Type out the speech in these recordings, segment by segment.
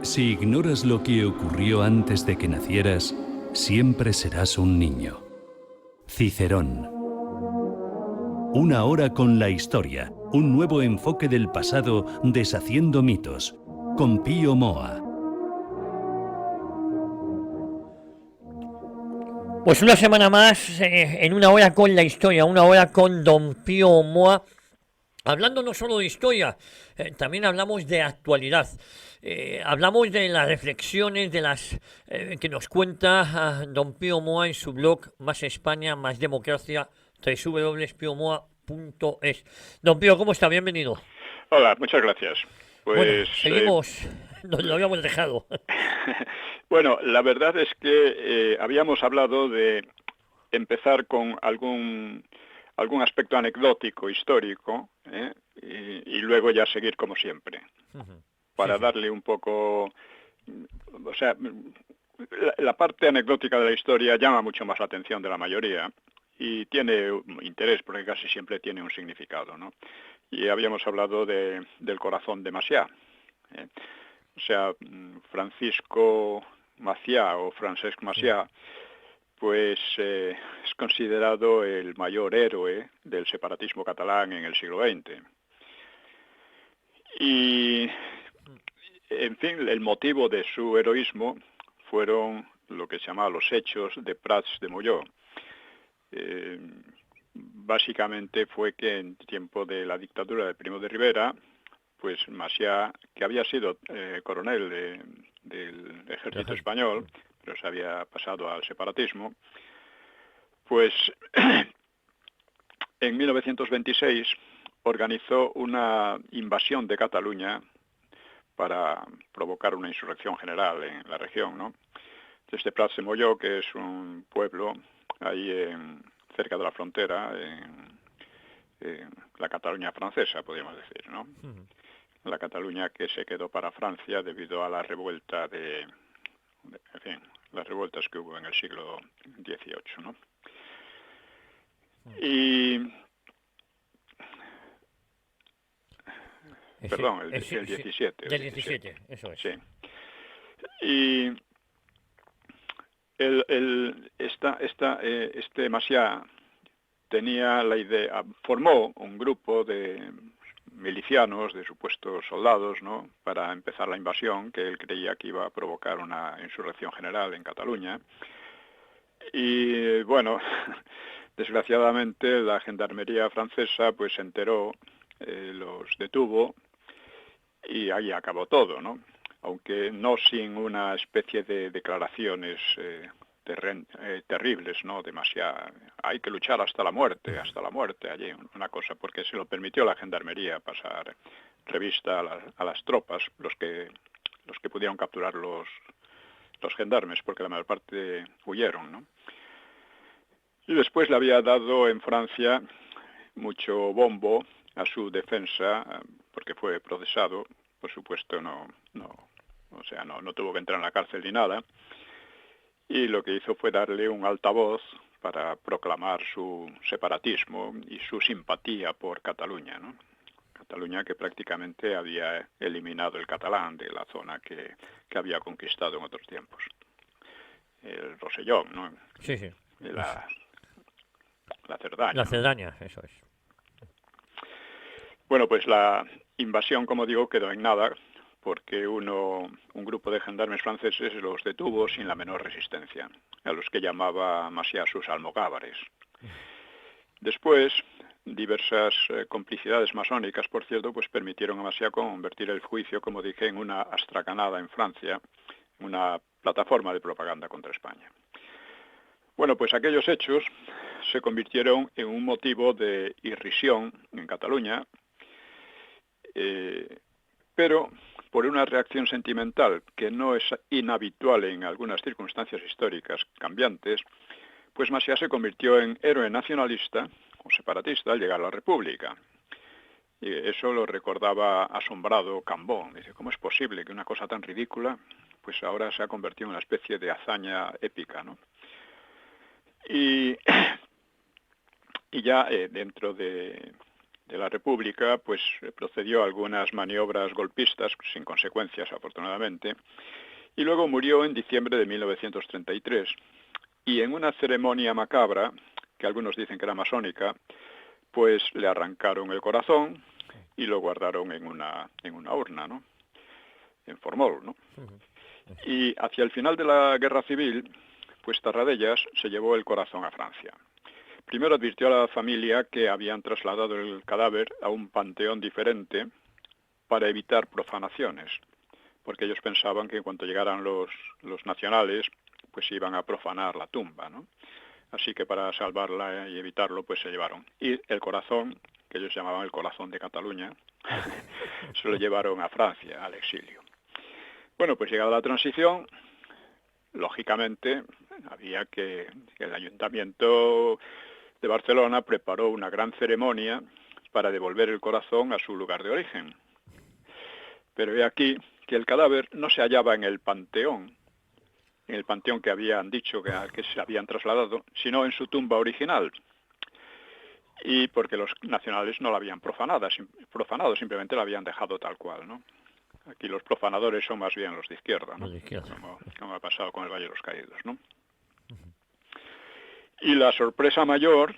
Si ignoras lo que ocurrió antes de que nacieras, siempre serás un niño. Cicerón. Una hora con la historia, un nuevo enfoque del pasado deshaciendo mitos, con Pío Moa. Pues una semana más en una hora con la historia, una hora con Don Pío Moa, hablando no solo de historia, también hablamos de actualidad. Hablamos de las reflexiones de las que nos cuenta Don Pío Moa en su blog Más España, Más Democracia, www.piomoa.es. Don Pío, ¿cómo está? Bienvenido. Hola, muchas gracias. Bueno, Pues seguimos, nos lo habíamos dejado. bueno, la verdad es que habíamos hablado de empezar con algún aspecto anecdótico, histórico, y luego ya seguir como siempre, para Sí, sí. darle un poco, o sea, la parte anecdótica de la historia llama mucho más la atención de la mayoría y tiene interés porque casi siempre tiene un significado, ¿no? Y habíamos hablado del corazón de Macià. O sea, Francisco Macià o Francesc Macià, pues es considerado el mayor héroe del separatismo catalán en el siglo XX. Y, en fin, el motivo de su heroísmo fueron lo que se llama los hechos de Prats de Molló. Básicamente fue que en tiempo de la dictadura de Primo de Rivera, pues Macià, que había sido coronel del ejército español, pero se había pasado al separatismo, pues en 1926 organizó una invasión de Cataluña para provocar una insurrección general en la región, ¿no? Desde Prats de Molló, que es un pueblo ahí cerca de la frontera, en la Cataluña francesa, podríamos decir, ¿no? La Cataluña que se quedó para Francia debido a la revuelta en fin, las revueltas que hubo en el siglo XVIII, ¿no? Y perdón, el XVII. Del 17, eso es. Sí. Y este Macià tenía la idea, formó un grupo de milicianos, de supuestos soldados, ¿no?, para empezar la invasión, que él creía que iba a provocar una insurrección general en Cataluña. Y bueno, desgraciadamente la gendarmería francesa pues se enteró, los detuvo y ahí acabó todo, ¿no? Aunque no sin una especie de declaraciones terribles, ¿no? Demasiado, hay que luchar hasta la muerte allí, una cosa, porque se lo permitió la gendarmería pasar revista a las tropas, los que pudieron capturar los gendarmes, porque la mayor parte huyeron, ¿no? Y después le había dado en Francia mucho bombo a su defensa, porque fue procesado, por supuesto no tuvo que entrar en la cárcel ni nada, y lo que hizo fue darle un altavoz para proclamar su separatismo y su simpatía por Cataluña, ¿no? Cataluña que prácticamente había eliminado el catalán de la zona que había conquistado en otros tiempos. El Rosellón, ¿no? Sí, sí. La Cerdaña. La ¿no? Cerdaña, eso es. Bueno, pues la invasión, como digo, quedó en nada, porque un grupo de gendarmes franceses los detuvo sin la menor resistencia, a los que llamaba Macià sus almogávares. Después, diversas complicidades masónicas, por cierto, pues permitieron a Macià convertir el juicio, como dije, en una astracanada en Francia, una plataforma de propaganda contra España. Bueno, pues aquellos hechos se convirtieron en un motivo de irrisión en Cataluña, pero por una reacción sentimental que no es inhabitual en algunas circunstancias históricas cambiantes, pues Macià se convirtió en héroe nacionalista o separatista al llegar a la República. Y eso lo recordaba asombrado Cambó. Dice, ¿cómo es posible que una cosa tan ridícula pues ahora se ha convertido en una especie de hazaña épica, ¿no? Y ya dentro de de la República, pues procedió a algunas maniobras golpistas, sin consecuencias afortunadamente, y luego murió en diciembre de 1933. Y en una ceremonia macabra, que algunos dicen que era masónica, pues le arrancaron el corazón y lo guardaron en una urna, ¿no? En formol, ¿no? Y hacia el final de la Guerra Civil, pues Tarradellas se llevó el corazón a Francia. Primero advirtió a la familia que habían trasladado el cadáver a un panteón diferente para evitar profanaciones, porque ellos pensaban que en cuanto llegaran los nacionales, pues iban a profanar la tumba, ¿no? Así que para salvarla y evitarlo, pues se llevaron. Y el corazón, que ellos llamaban el corazón de Cataluña, se lo llevaron a Francia, al exilio. Bueno, pues llegada la transición, lógicamente había que el Ayuntamiento de Barcelona preparó una gran ceremonia para devolver el corazón a su lugar de origen. Pero he aquí que el cadáver no se hallaba en el panteón que habían dicho que se habían trasladado, sino en su tumba original. Y porque los nacionales no la habían profanado, simplemente la habían dejado tal cual, ¿no? Aquí los profanadores son más bien los de izquierda, ¿no? Los de izquierda. Como ha pasado con el Valle de los Caídos, ¿no? Y la sorpresa mayor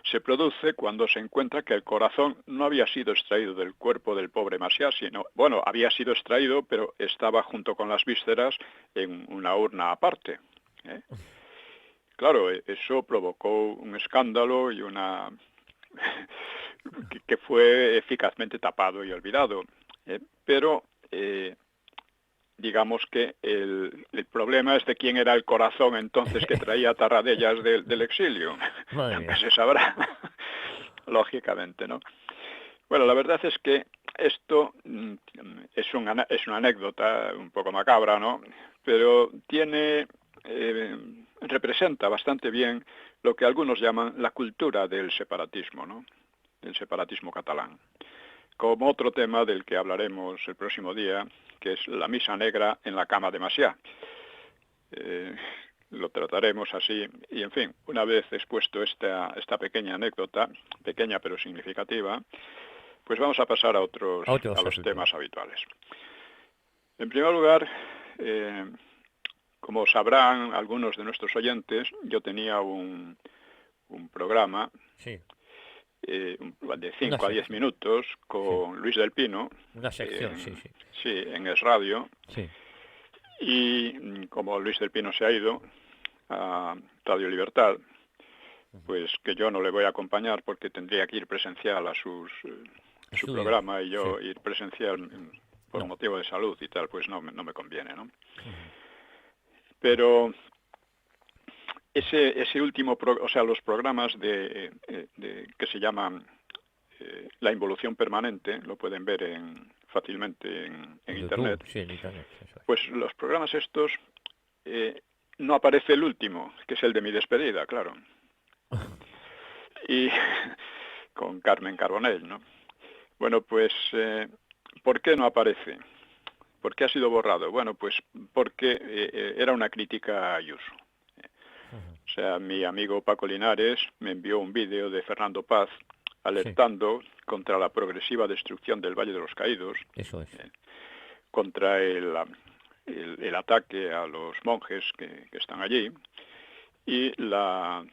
se produce cuando se encuentra que el corazón no había sido extraído del cuerpo del pobre Macià, sino, bueno, había sido extraído, pero estaba junto con las vísceras en una urna aparte, ¿eh? Claro, eso provocó un escándalo y que fue eficazmente tapado y olvidado. Pero digamos que el problema es de quién era el corazón entonces que traía Tarradellas del exilio. Nunca se sabrá, lógicamente, ¿no? Bueno, la verdad es que esto es una anécdota un poco macabra, ¿no? Pero representa bastante bien lo que algunos llaman la cultura del separatismo, ¿no? Del separatismo catalán. Como otro tema del que hablaremos el próximo día, que es la misa negra en la cama de Macià. Lo trataremos así, y en fin, una vez expuesto esta pequeña anécdota, pequeña pero significativa, pues vamos a pasar a los temas habituales. En primer lugar, como sabrán algunos de nuestros oyentes, yo tenía un programa, sí, de 5 a 10 minutos con Luis del Pino. Una sección, sí. Sí, en Es Radio. Sí. Y como Luis del Pino se ha ido a Radio Libertad, pues que yo no le voy a acompañar porque tendría que ir presencial a su programa y yo ir presencial por motivo de salud y tal, pues no me conviene, ¿no? Pero ese último, los programas que se llaman La Involución Permanente, lo pueden ver fácilmente en Internet. Sí, en Internet. Pues los programas estos, no aparece el último, que es el de mi despedida, claro. Y con Carmen Carbonell, ¿no? Bueno, pues, ¿por qué no aparece? ¿Por qué ha sido borrado? Bueno, pues porque era una crítica a Ayuso. O sea, mi amigo Paco Linares me envió un vídeo de Fernando Paz alertando contra la progresiva destrucción del Valle de los Caídos. Eso es. Contra el ataque a los monjes que están allí y la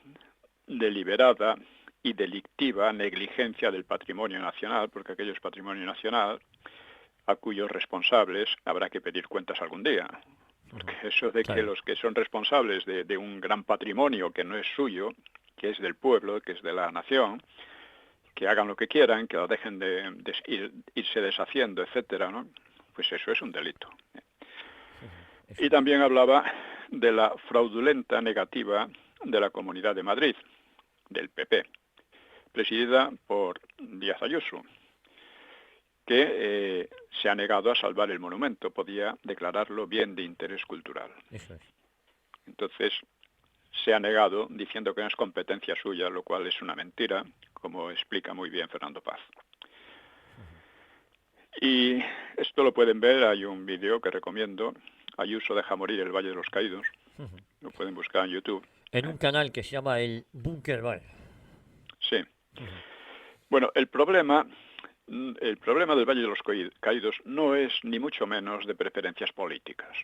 deliberada y delictiva negligencia del patrimonio nacional, porque aquello es patrimonio nacional, a cuyos responsables habrá que pedir cuentas algún día. Porque eso de que los que son responsables de un gran patrimonio que no es suyo, que es del pueblo, que es de la nación, que hagan lo que quieran, que lo dejen de irse deshaciendo, etcétera, ¿no? Pues eso es un delito. Y también hablaba de la fraudulenta negativa de la Comunidad de Madrid, del PP, presidida por Díaz Ayuso, que se ha negado a salvar el monumento, podía declararlo bien de interés cultural. Eso es. Entonces, se ha negado diciendo que no es competencia suya, lo cual es una mentira, como explica muy bien Fernando Paz. Y esto lo pueden ver, hay un vídeo que recomiendo, Ayuso deja morir el Valle de los Caídos, lo pueden buscar en YouTube. En un canal que se llama El Búnker Bar. Sí. Bueno, el problema del Valle de los Caídos no es ni mucho menos de preferencias políticas,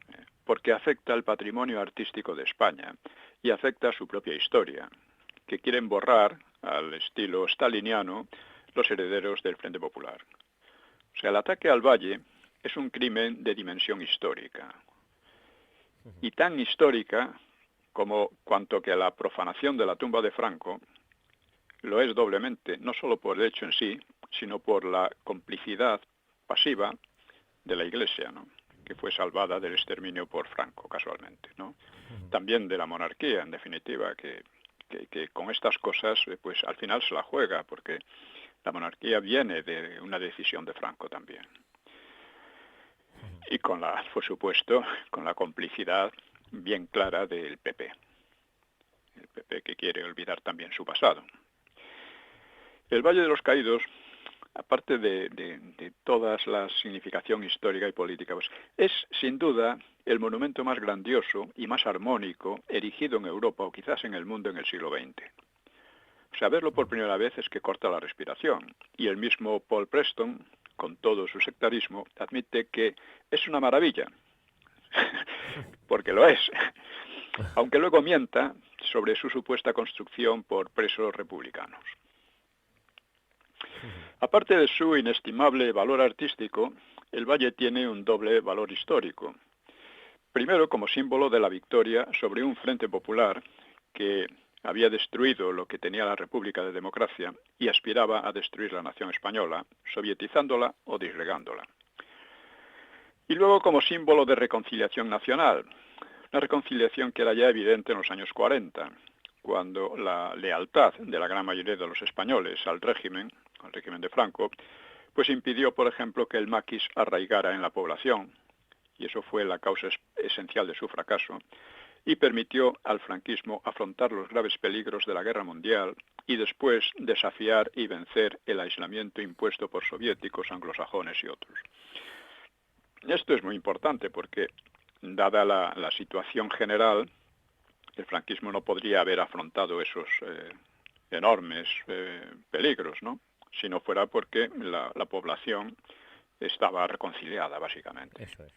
porque afecta al patrimonio artístico de España y afecta a su propia historia, que quieren borrar, al estilo staliniano, los herederos del Frente Popular. O sea, el ataque al Valle es un crimen de dimensión histórica, y tan histórica como cuanto que la profanación de la tumba de Franco lo es doblemente, no solo por el hecho en sí, sino por la complicidad pasiva de la Iglesia, ¿no?, que fue salvada del exterminio por Franco, casualmente, ¿no? También de la monarquía, en definitiva, que con estas cosas, pues al final se la juega, porque la monarquía viene de una decisión de Franco también. Y por supuesto, con la complicidad bien clara del PP. El PP que quiere olvidar también su pasado. El Valle de los Caídos, aparte de toda la significación histórica y política, pues, es sin duda el monumento más grandioso y más armónico erigido en Europa o quizás en el mundo en el siglo XX. O sea, verlo por primera vez es que corta la respiración. Y el mismo Paul Preston, con todo su sectarismo, admite que es una maravilla, porque lo es, aunque luego mienta sobre su supuesta construcción por presos republicanos. Aparte de su inestimable valor artístico, el valle tiene un doble valor histórico. Primero, como símbolo de la victoria sobre un frente popular que había destruido lo que tenía la República de Democracia y aspiraba a destruir la nación española, sovietizándola o disgregándola. Y luego como símbolo de reconciliación nacional, una reconciliación que era ya evidente en los años 40, cuando la lealtad de la gran mayoría de los españoles al régimen de Franco, pues impidió, por ejemplo, que el maquis arraigara en la población, y eso fue la causa esencial de su fracaso, y permitió al franquismo afrontar los graves peligros de la guerra mundial y después desafiar y vencer el aislamiento impuesto por soviéticos, anglosajones y otros. Esto es muy importante porque, dada la situación general, el franquismo no podría haber afrontado esos enormes peligros, ¿no?, si no fuera porque la población estaba reconciliada, básicamente. Eso es.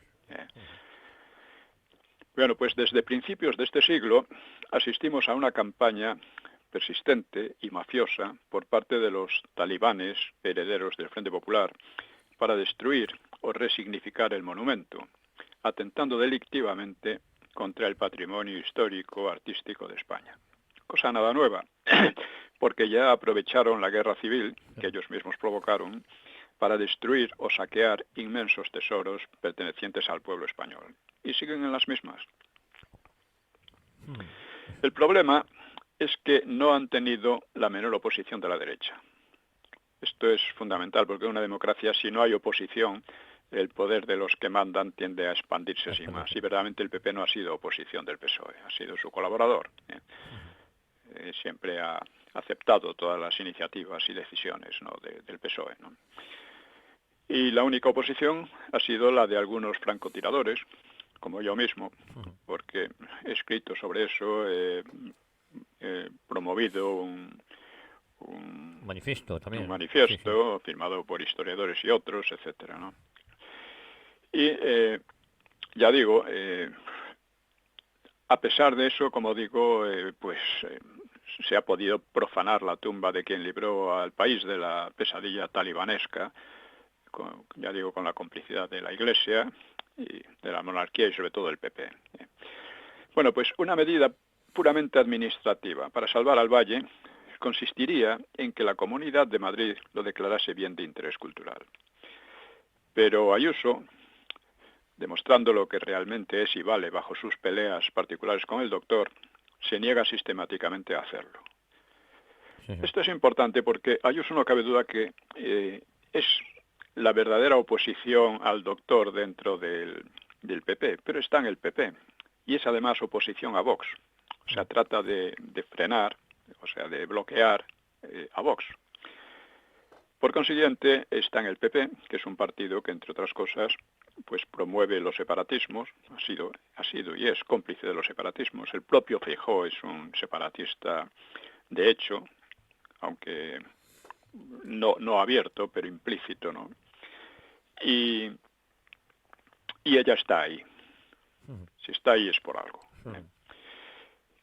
Bueno, pues desde principios de este siglo asistimos a una campaña persistente y mafiosa por parte de los talibanes herederos del Frente Popular para destruir o resignificar el monumento, atentando delictivamente contra el patrimonio histórico artístico de España. Cosa nada nueva, porque ya aprovecharon la guerra civil que ellos mismos provocaron para destruir o saquear inmensos tesoros pertenecientes al pueblo español. Y siguen en las mismas. El problema es que no han tenido la menor oposición de la derecha. Esto es fundamental, porque en una democracia, si no hay oposición, el poder de los que mandan tiende a expandirse sin más. Y verdaderamente el PP no ha sido oposición del PSOE, ha sido su colaborador. Siempre ha aceptado todas las iniciativas y decisiones, ¿no?, del PSOE, ¿no? Y la única oposición ha sido la de algunos francotiradores, como yo mismo, porque he escrito sobre eso, he promovido un manifiesto también. Un manifiesto Sí. firmado por historiadores y otros, etcétera, ¿no? Y ya digo, a pesar de eso, como digo, se ha podido profanar la tumba de quien libró al país de la pesadilla talibanesca, con la complicidad de la Iglesia y de la monarquía y sobre todo del PP. Bueno, pues una medida puramente administrativa para salvar al valle consistiría en que la Comunidad de Madrid lo declarase bien de interés cultural. Pero Ayuso, demostrando lo que realmente es y vale bajo sus peleas particulares con el doctor, se niega sistemáticamente a hacerlo. Sí. Esto es importante porque Ayuso no cabe duda que es la verdadera oposición al doctor dentro del PP, pero está en el PP y es además oposición a Vox. O sea, trata de frenar, o sea, de bloquear a Vox. Por consiguiente, está en el PP, que es un partido que, entre otras cosas, pues promueve los separatismos, ha sido y es cómplice de los separatismos. El propio Feijóo es un separatista de hecho, aunque no abierto, pero implícito, ¿no? Y ella está ahí. Si está ahí es por algo.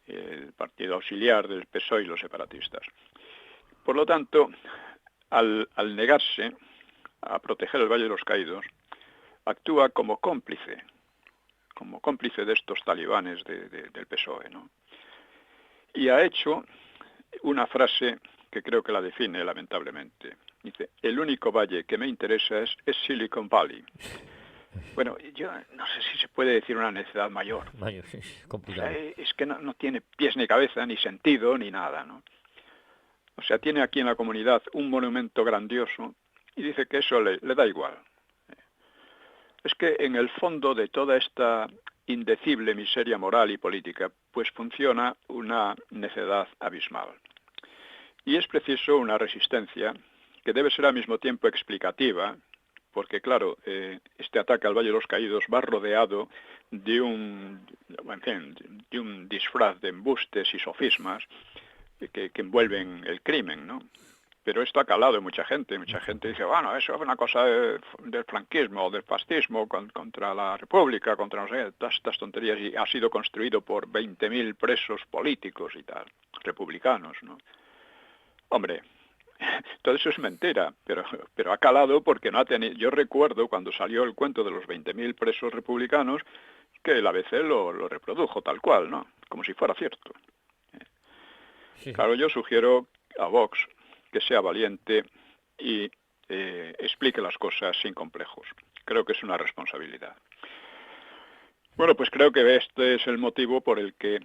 El partido auxiliar del PSOE y los separatistas. Por lo tanto, al negarse a proteger el Valle de los Caídos, actúa como cómplice de estos talibanes del PSOE, ¿no? Y ha hecho una frase que creo que la define lamentablemente. Dice, el único valle que me interesa es Silicon Valley. Bueno, yo no sé si se puede decir una necedad mayor. Sí, es complicado. O sea, es que no tiene pies ni cabeza, ni sentido, ni nada, ¿no? O sea, tiene aquí en la comunidad un monumento grandioso y dice que eso le da igual. Es que en el fondo de toda esta indecible miseria moral y política, pues funciona una necedad abismal. Y es preciso una resistencia que debe ser al mismo tiempo explicativa, porque claro, este ataque al Valle de los Caídos va rodeado de un disfraz de embustes y sofismas que envuelven el crimen, ¿no? Pero esto ha calado en mucha gente dice, bueno, eso es una cosa del franquismo, del fascismo, contra la República, contra no sé, todas estas tonterías, y ha sido construido por 20.000 presos políticos y tal, republicanos, ¿no? Hombre, todo eso es mentira, pero ha calado porque no ha tenido... Yo recuerdo cuando salió el cuento de los 20.000 presos republicanos que el ABC lo reprodujo tal cual, ¿no? Como si fuera cierto. Sí. Claro, yo sugiero a Vox que sea valiente y explique las cosas sin complejos. Creo que es una responsabilidad. Bueno, pues creo que este es el motivo por el que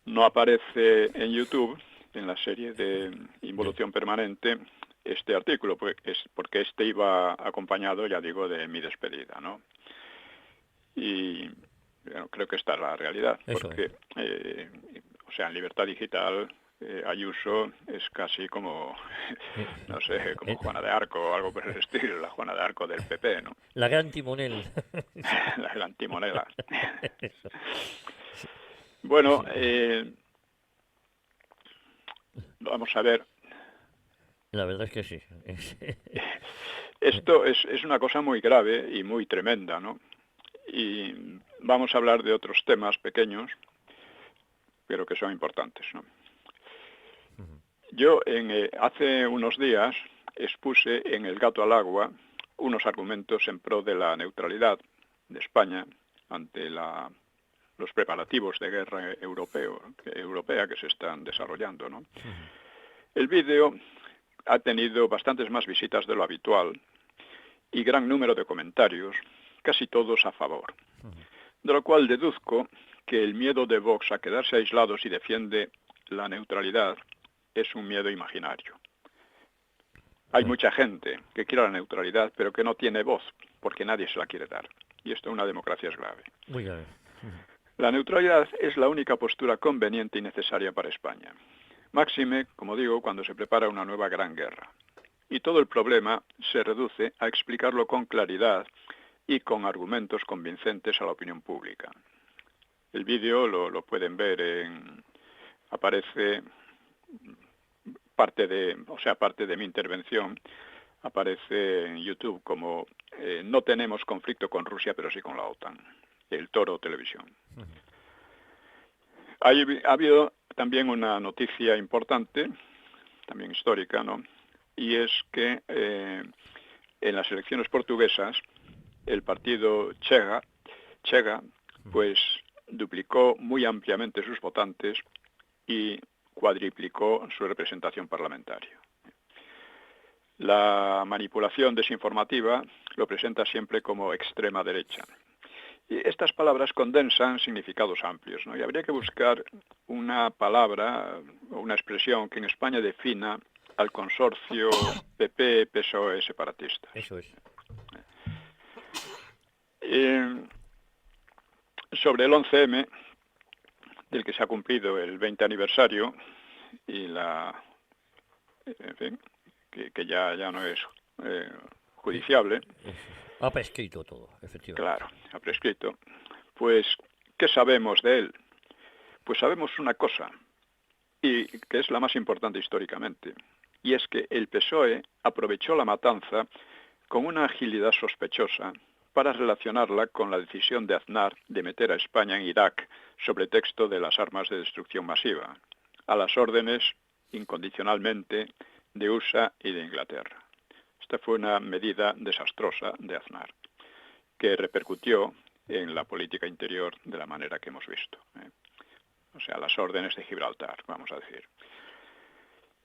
no aparece en YouTube, en la serie de Involución Permanente, este artículo, pues porque este iba acompañado, ya digo, de mi despedida, ¿no? Y bueno, creo que esta es la realidad, porque, o sea, en Libertad Digital, Ayuso es casi como, no sé, como Juana de Arco o algo por el estilo, la Juana de Arco del PP, ¿no? La gran timonel. La gran timonela. Bueno, vamos a ver. La verdad es que sí. Esto es una cosa muy grave y muy tremenda, ¿no? Y vamos a hablar de otros temas pequeños, pero que son importantes, ¿no? Yo hace unos días expuse en El Gato al Agua unos argumentos en pro de la neutralidad de España ante los preparativos de guerra europea que se están desarrollando, ¿no? El vídeo ha tenido bastantes más visitas de lo habitual y gran número de comentarios, casi todos a favor. De lo cual deduzco que el miedo de Vox a quedarse aislados si defiende la neutralidad es un miedo imaginario. Hay mucha gente que quiere la neutralidad, pero que no tiene voz, porque nadie se la quiere dar. Y esto en una democracia es grave. Muy grave. La neutralidad es la única postura conveniente y necesaria para España. Máxime, como digo, cuando se prepara una nueva gran guerra. Y todo el problema se reduce a explicarlo con claridad y con argumentos convincentes a la opinión pública. El vídeo lo pueden ver aparece parte de mi intervención, aparece en YouTube como no tenemos conflicto con Rusia, pero sí con la OTAN, El Toro Televisión. Ha habido también una noticia importante, también histórica, ¿no? Y es que en las elecciones portuguesas el partido Chega, pues duplicó muy ampliamente sus votantes y cuadriplicó su representación parlamentaria. La manipulación desinformativa lo presenta siempre como extrema derecha. Y estas palabras condensan significados amplios, ¿no? Y habría que buscar una palabra o una expresión que en España defina al consorcio PP-PSOE separatistas. Eso es. Sobre el 11M, del que se ha cumplido el 20 aniversario, y en fin, que ya no es judiciable. Ha prescrito todo, efectivamente. Claro, ha prescrito. Pues, ¿qué sabemos de él? Pues sabemos una cosa, y que es la más importante históricamente, y es que el PSOE aprovechó la matanza con una agilidad sospechosa para relacionarla con la decisión de Aznar de meter a España en Irak sobre texto de las armas de destrucción masiva, a las órdenes incondicionalmente de USA y de Inglaterra. Esta fue una medida desastrosa de Aznar, que repercutió en la política interior de la manera que hemos visto. O sea, las órdenes de Gibraltar, vamos a decir.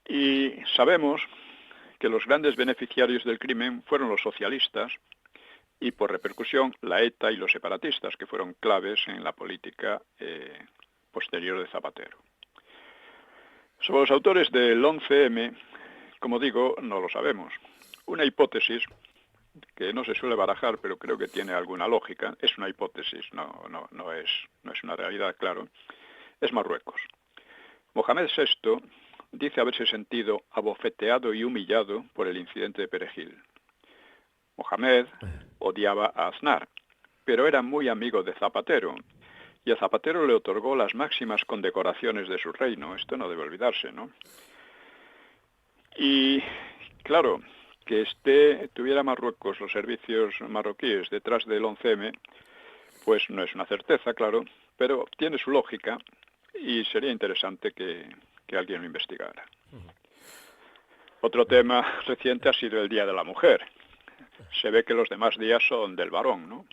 Y sabemos que los grandes beneficiarios del crimen fueron los socialistas y, por repercusión, la ETA y los separatistas, que fueron claves en la política posterior de Zapatero. Sobre los autores del 11M, como digo, no lo sabemos. Una hipótesis que no se suele barajar, pero creo que tiene alguna lógica, es una hipótesis, no es una realidad, claro, es Marruecos. Mohamed VI dice haberse sentido abofeteado y humillado por el incidente de Perejil. Mohamed odiaba a Aznar, pero era muy amigo de Zapatero, y a Zapatero le otorgó las máximas condecoraciones de su reino. Esto no debe olvidarse, ¿no? Y, claro, que tuviera Marruecos los servicios marroquíes detrás del 11M, pues no es una certeza, claro, pero tiene su lógica y sería interesante que alguien lo investigara. Otro tema reciente ha sido el Día de la Mujer. Se ve que los demás días son del varón, ¿no?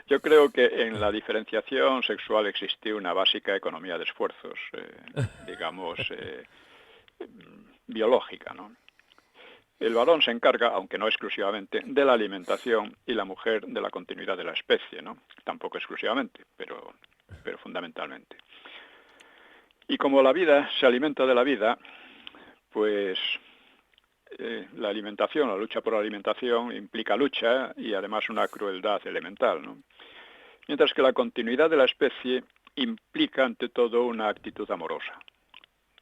Yo creo que en la diferenciación sexual existe una básica economía de esfuerzos, digamos, biológica, ¿no? El varón se encarga, aunque no exclusivamente, de la alimentación y la mujer de la continuidad de la especie, ¿no? Tampoco exclusivamente, pero fundamentalmente. Y como la vida se alimenta de la vida, pues la alimentación, la lucha por la alimentación implica lucha y además una crueldad elemental, ¿no? Mientras que la continuidad de la especie implica ante todo una actitud amorosa.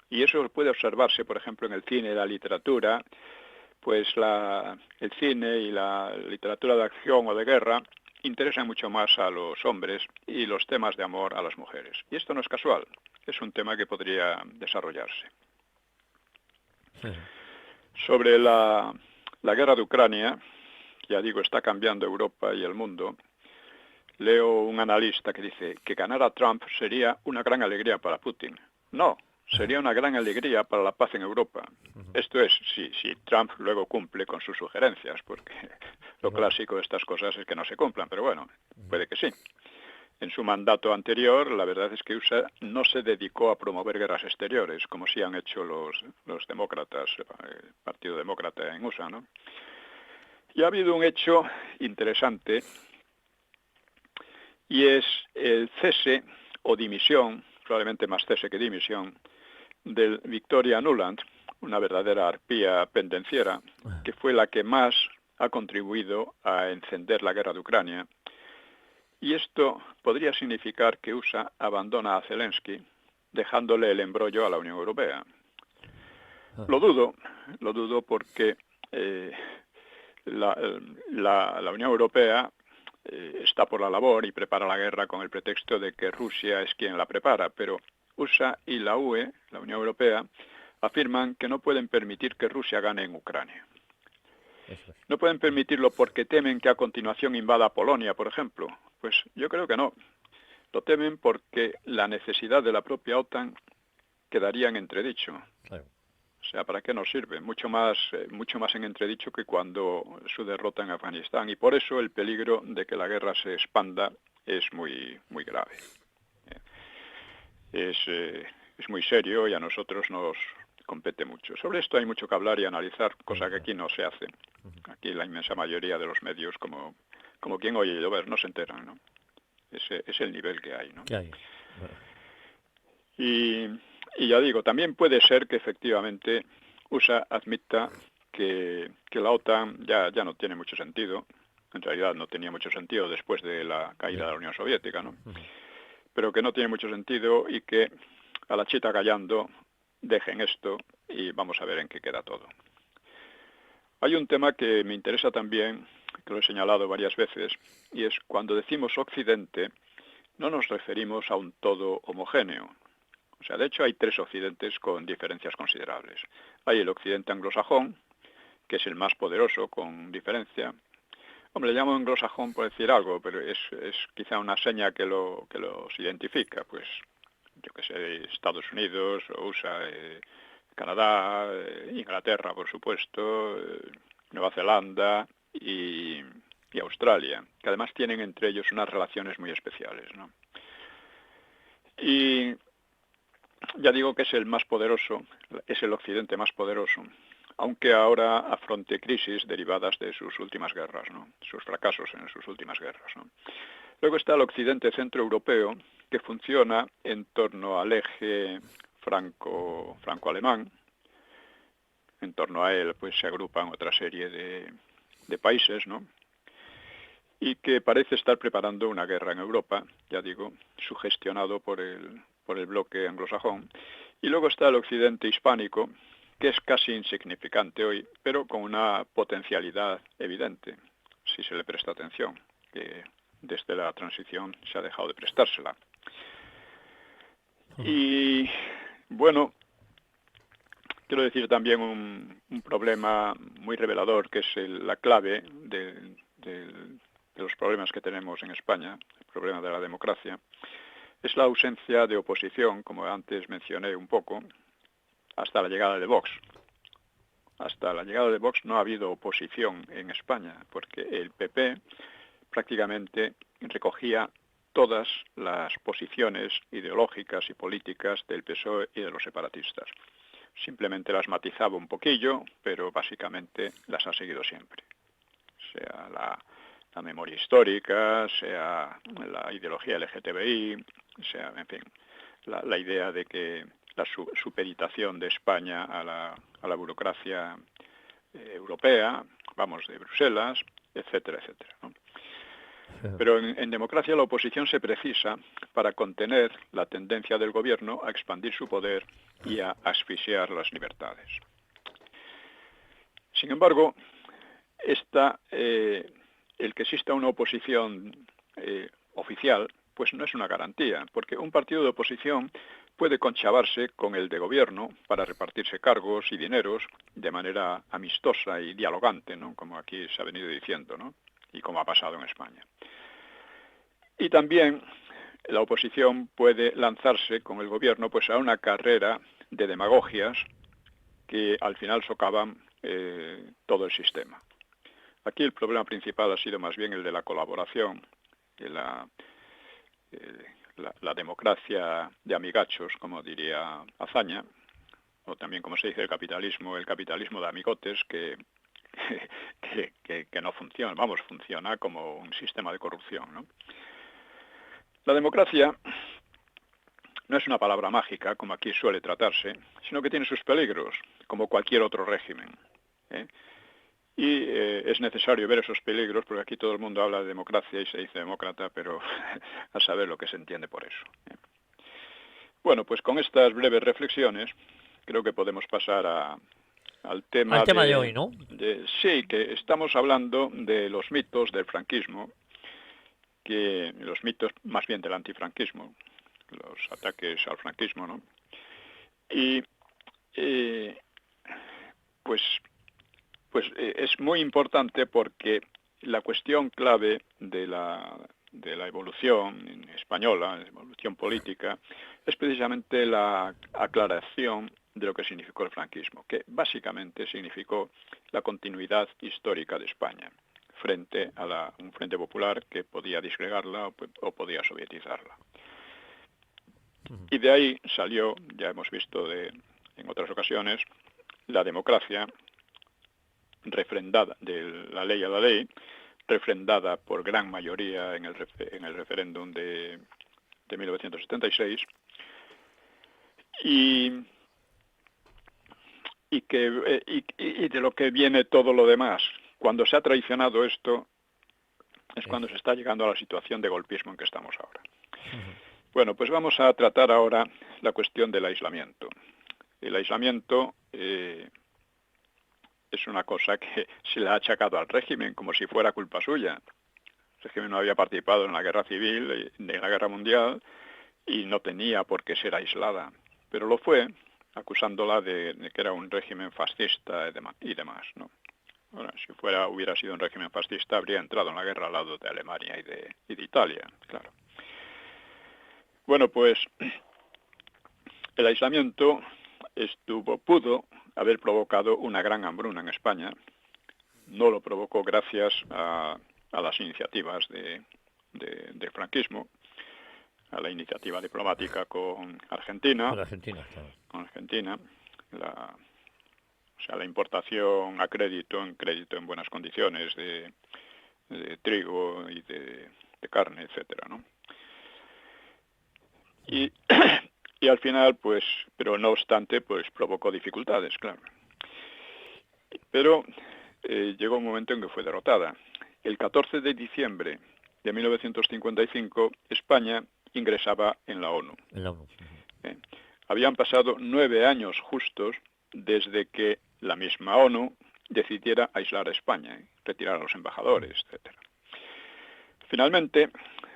Y eso puede observarse, por ejemplo, en el cine y la literatura, pues el cine y la literatura de acción o de guerra interesan mucho más a los hombres y los temas de amor a las mujeres. Y esto no es casual, es un tema que podría desarrollarse. Sí. Sobre la guerra de Ucrania, ya digo, está cambiando Europa y el mundo. Leo un analista que dice que ganar a Trump sería una gran alegría para Putin. No, sería una gran alegría para la paz en Europa. Esto es, si Trump luego cumple con sus sugerencias, porque lo clásico de estas cosas es que no se cumplan, pero bueno, puede que sí. En su mandato anterior, la verdad es que USA no se dedicó a promover guerras exteriores, como sí han hecho los demócratas, el Partido Demócrata en USA, ¿no? Y ha habido un hecho interesante, y es el cese o dimisión, probablemente más cese que dimisión, del Victoria Nuland, una verdadera arpía pendenciera, que fue la que más ha contribuido a encender la guerra de Ucrania. Y esto podría significar que USA abandona a Zelensky, dejándole el embrollo a la Unión Europea. Lo dudo porque la Unión Europea está por la labor y prepara la guerra con el pretexto de que Rusia es quien la prepara, pero USA y la UE, la Unión Europea, afirman que no pueden permitir que Rusia gane en Ucrania. No pueden permitirlo porque temen que a continuación invada Polonia, por ejemplo. Pues yo creo que no. Lo temen porque la necesidad de la propia OTAN quedaría en entredicho. Claro. O sea, ¿para qué nos sirve? Mucho más en entredicho que cuando su derrota en Afganistán. Y por eso el peligro de que la guerra se expanda es muy, muy grave. Es muy serio y a nosotros nos compete mucho. Sobre esto hay mucho que hablar y analizar, cosa que aquí no se hace. Aquí la inmensa mayoría de los medios, como quien oye llover, no se enteran, ¿no? Ese es el nivel que hay, ¿no? ¿Qué hay? Bueno. Y ya digo, también puede ser que efectivamente USA admita que la OTAN ya no tiene mucho sentido. En realidad no tenía mucho sentido después de la caída de la Unión Soviética, ¿no? Pero que no tiene mucho sentido y que a la chita callando dejen esto y vamos a ver en qué queda todo. Hay un tema que me interesa también, que lo he señalado varias veces, y es cuando decimos Occidente, no nos referimos a un todo homogéneo. O sea, de hecho hay tres occidentes con diferencias considerables. Hay el occidente anglosajón, que es el más poderoso con diferencia. Hombre, le llamo anglosajón por decir algo, pero es quizá una seña que los identifica. Pues, yo que sé, Estados Unidos, USA, Canadá, Inglaterra, por supuesto, Nueva Zelanda y Australia, que además tienen entre ellos unas relaciones muy especiales, ¿no? Y ya digo que es el más poderoso, es el occidente más poderoso, aunque ahora afronte crisis derivadas de sus últimas guerras, ¿no? Sus fracasos en sus últimas guerras, ¿no? Luego está el occidente centroeuropeo, que funciona en torno al eje franco-alemán. En torno a él pues se agrupan otra serie de países, ¿no? Y que parece estar preparando una guerra en Europa, ya digo, sugestionado por el bloque anglosajón. Y luego está el occidente hispánico, que es casi insignificante hoy, pero con una potencialidad evidente, si se le presta atención, que desde la transición se ha dejado de prestársela. Y bueno, quiero decir también un problema muy revelador, que es la clave de los problemas que tenemos en España, el problema de la democracia, es la ausencia de oposición, como antes mencioné un poco, hasta la llegada de Vox. Hasta la llegada de Vox no ha habido oposición en España, porque el PP prácticamente recogía todas las posiciones ideológicas y políticas del PSOE y de los separatistas. Simplemente las matizaba un poquillo, pero básicamente las ha seguido siempre. Sea la memoria histórica, sea la ideología LGTBI, sea, en fin, la idea de que la supeditación de España a la burocracia europea, vamos, de Bruselas, etcétera, etcétera, ¿no? Pero en democracia la oposición se precisa para contener la tendencia del gobierno a expandir su poder y a asfixiar las libertades. Sin embargo, el que exista una oposición oficial, pues no es una garantía, porque un partido de oposición puede conchavarse con el de gobierno para repartirse cargos y dineros de manera amistosa y dialogante, ¿no? Como aquí se ha venido diciendo, ¿no? Y como ha pasado en España. Y también la oposición puede lanzarse con el gobierno pues a una carrera de demagogias que al final socavan todo el sistema. Aquí el problema principal ha sido más bien el de la colaboración, de la democracia de amigachos, como diría Azaña, o también como se dice el capitalismo de amigotes, que no funciona, vamos, funciona como un sistema de corrupción, ¿no? La democracia no es una palabra mágica, como aquí suele tratarse, sino que tiene sus peligros, como cualquier otro régimen, ¿eh? Y es necesario ver esos peligros, porque aquí todo el mundo habla de democracia y se dice demócrata, pero a saber lo que se entiende por eso, ¿eh? Bueno, pues con estas breves reflexiones, creo que podemos pasar al tema de hoy, ¿no? Sí, que estamos hablando de los mitos del franquismo, que los mitos más bien del antifranquismo, los ataques al franquismo, ¿no? Y pues es muy importante porque la cuestión clave de la evolución española, la evolución política, es precisamente la aclaración de lo que significó el franquismo, que básicamente significó la continuidad histórica de España frente a un frente popular que podía disgregarla o podía sovietizarla. Y de ahí salió, ya hemos visto en otras ocasiones, la democracia refrendada, de la ley a la ley, refrendada por gran mayoría en el referéndum de 1976, y de lo que viene todo lo demás. Cuando se ha traicionado esto, es cuando se está llegando a la situación de golpismo en que estamos ahora. Bueno, pues vamos a tratar ahora la cuestión del aislamiento. El aislamiento es una cosa que se le ha achacado al régimen como si fuera culpa suya. El régimen no había participado en la guerra civil, en la guerra mundial, y no tenía por qué ser aislada. pero lo fue acusándola de que era un régimen fascista y demás, ¿no? Bueno, si hubiera sido un régimen fascista, habría entrado en la guerra al lado de Alemania y de Italia, claro. Bueno, pues el aislamiento pudo haber provocado una gran hambruna en España. No lo provocó gracias a las iniciativas del franquismo, a la iniciativa diplomática con Argentina. Con Argentina, claro. Con Argentina, la importación a crédito en buenas condiciones de trigo y de carne, etcétera, ¿no? Y al final, pues, pero no obstante, pues provocó dificultades, claro. Pero llegó un momento en que fue derrotada. El 14 de diciembre de 1955, España ingresaba en la ONU. En la ONU. Habían pasado 9 años justos desde que la misma ONU decidiera aislar a España, retirar a los embajadores, etcétera. Finalmente,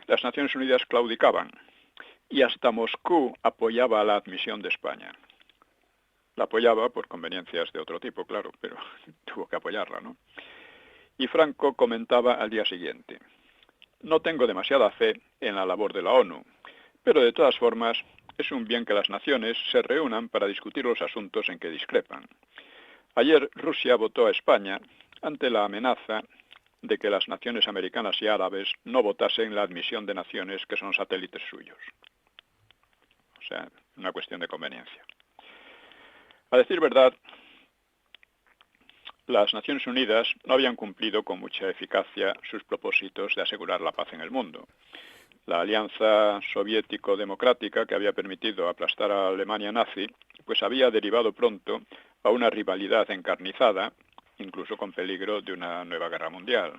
las Naciones Unidas claudicaban y hasta Moscú apoyaba la admisión de España. La apoyaba por conveniencias de otro tipo, claro, pero tuvo que apoyarla, ¿no? Y Franco comentaba al día siguiente: no tengo demasiada fe en la labor de la ONU, pero de todas formas es un bien que las naciones se reúnan para discutir los asuntos en que discrepan. Ayer Rusia votó a España ante la amenaza de que las naciones americanas y árabes no votasen la admisión de naciones que son satélites suyos. O sea, una cuestión de conveniencia. A decir verdad, las Naciones Unidas no habían cumplido con mucha eficacia sus propósitos de asegurar la paz en el mundo. La alianza soviético-democrática, que había permitido aplastar a Alemania nazi, pues había derivado pronto a una rivalidad encarnizada, incluso con peligro de una nueva guerra mundial.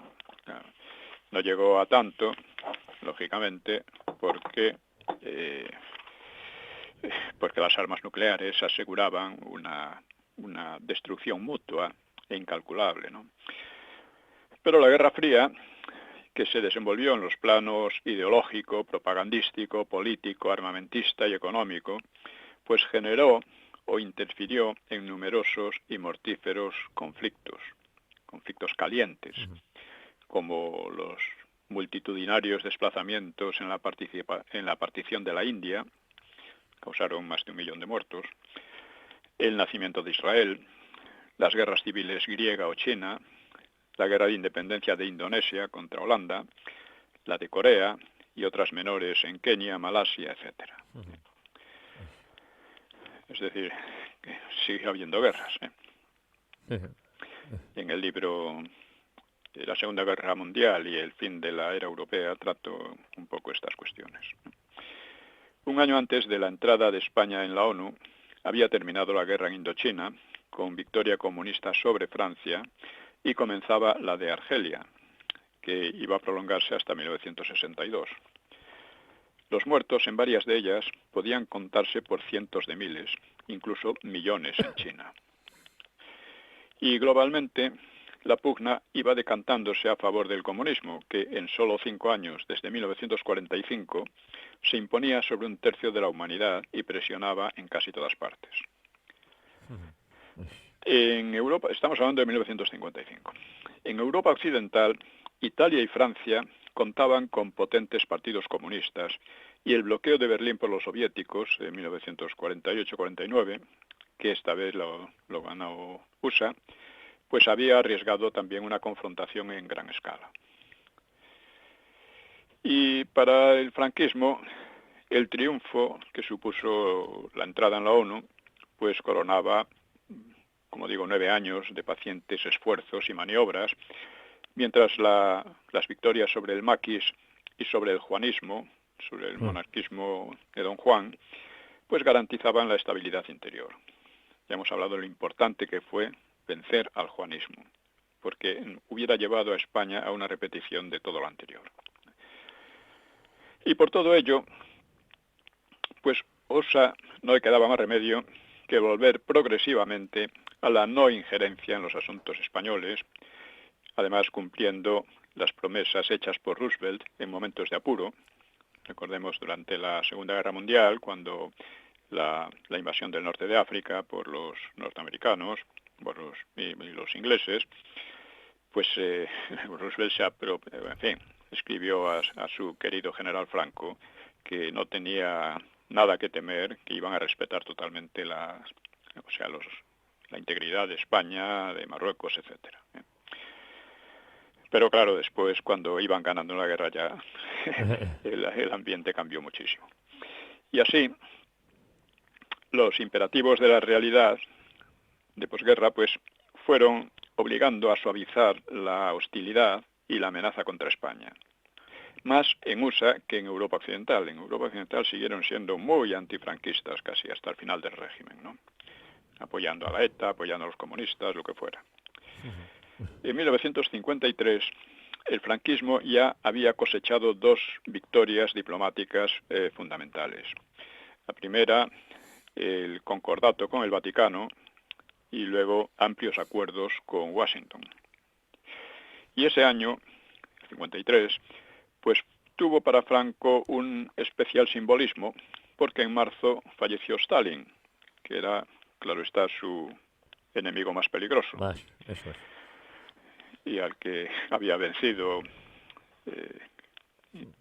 No llegó a tanto, lógicamente, porque las armas nucleares aseguraban una destrucción mutua e incalculable, ¿no? Pero la Guerra Fría, que se desenvolvió en los planos ideológico, propagandístico, político, armamentista y económico, pues generó o interfirió en numerosos y mortíferos conflictos calientes, como los multitudinarios desplazamientos en la partición de la India, causaron más de 1 millón de muertos, el nacimiento de Israel, las guerras civiles griega o china, la guerra de independencia de Indonesia contra Holanda, la de Corea y otras menores en Kenia, Malasia, etcétera. Es decir, que sigue habiendo guerras, ¿eh? En el libro de la Segunda Guerra Mundial y el fin de la era europea trato un poco estas cuestiones. Un año antes de la entrada de España en la ONU, había terminado la guerra en Indochina, con victoria comunista sobre Francia, y comenzaba la de Argelia, que iba a prolongarse hasta 1962. Los muertos en varias de ellas podían contarse por cientos de miles, incluso millones en China. Y globalmente, la pugna iba decantándose a favor del comunismo, que en solo 5 años, desde 1945, se imponía sobre 1/3 de la humanidad y presionaba en casi todas partes. En Europa, estamos hablando de 1955. En Europa occidental, Italia y Francia contaban con potentes partidos comunistas y el bloqueo de Berlín por los soviéticos en 1948-49, que esta vez lo ganó USA, pues había arriesgado también una confrontación en gran escala. Y para el franquismo, el triunfo que supuso la entrada en la ONU, pues coronaba, como digo, 9 años de pacientes esfuerzos y maniobras, mientras las victorias sobre el maquis y sobre el juanismo, sobre el monarquismo de Don Juan, pues garantizaban la estabilidad interior. Ya hemos hablado de lo importante que fue vencer al juanismo, porque hubiera llevado a España a una repetición de todo lo anterior. Y por todo ello, pues USA no le quedaba más remedio que volver progresivamente a la no injerencia en los asuntos españoles, además cumpliendo las promesas hechas por Roosevelt en momentos de apuro. Recordemos durante la Segunda Guerra Mundial, cuando la invasión del norte de África por los norteamericanos y los ingleses, pues Roosevelt en fin, escribió a su querido general Franco que no tenía nada que temer, que iban a respetar totalmente la integridad de España, de Marruecos, etcétera. Pero claro, después, cuando iban ganando la guerra ya, el ambiente cambió muchísimo. Y así, los imperativos de la realidad de posguerra, pues, fueron obligando a suavizar la hostilidad y la amenaza contra España. Más en USA que en Europa Occidental. En Europa Occidental siguieron siendo muy antifranquistas casi hasta el final del régimen, ¿no? Apoyando a la ETA, apoyando a los comunistas, lo que fuera. En 1953, el franquismo ya había cosechado 2 victorias diplomáticas fundamentales. La primera, el concordato con el Vaticano, y luego amplios acuerdos con Washington. Y ese año, 53, pues tuvo para Franco un especial simbolismo, porque en marzo falleció Stalin, que era, claro está, su enemigo más peligroso. Eso es. Y al que había vencido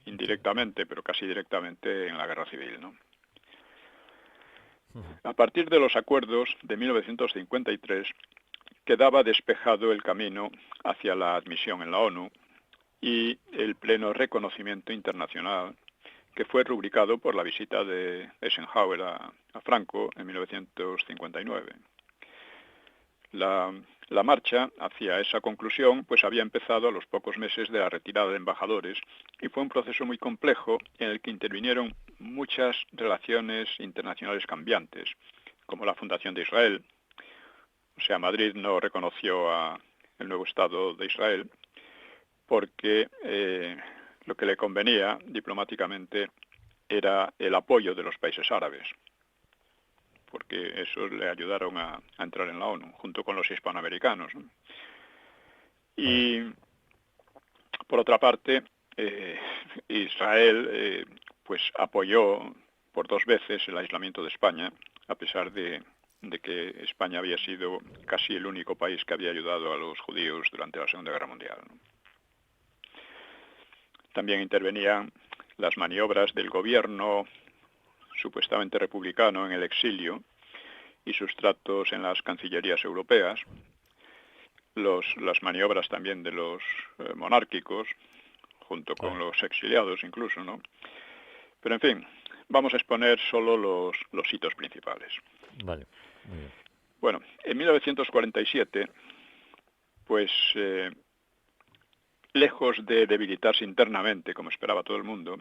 indirectamente, pero casi directamente en la guerra civil, ¿no? A partir de los acuerdos de 1953, quedaba despejado el camino hacia la admisión en la ONU y el pleno reconocimiento internacional, que fue rubricado por la visita de Eisenhower a Franco en 1959. La marcha hacia esa conclusión pues había empezado a los pocos meses de la retirada de embajadores y fue un proceso muy complejo en el que intervinieron muchas relaciones internacionales cambiantes, como la fundación de Israel. O sea, Madrid no reconoció el nuevo Estado de Israel porque lo que le convenía diplomáticamente era el apoyo de los países árabes, porque eso le ayudaron a entrar en la ONU, junto con los hispanoamericanos, ¿no? Y, por otra parte, Israel pues apoyó por 2 veces el aislamiento de España, a pesar de que España había sido casi el único país que había ayudado a los judíos durante la Segunda Guerra Mundial, ¿no? También intervenían las maniobras del gobierno supuestamente republicano en el exilio y sus tratos en las cancillerías europeas, las maniobras también de los monárquicos, junto con los exiliados incluso, ¿no? Pero en fin, vamos a exponer solo los hitos principales. Vale, muy bien. Bueno, en 1947, pues lejos de debilitarse internamente, como esperaba todo el mundo,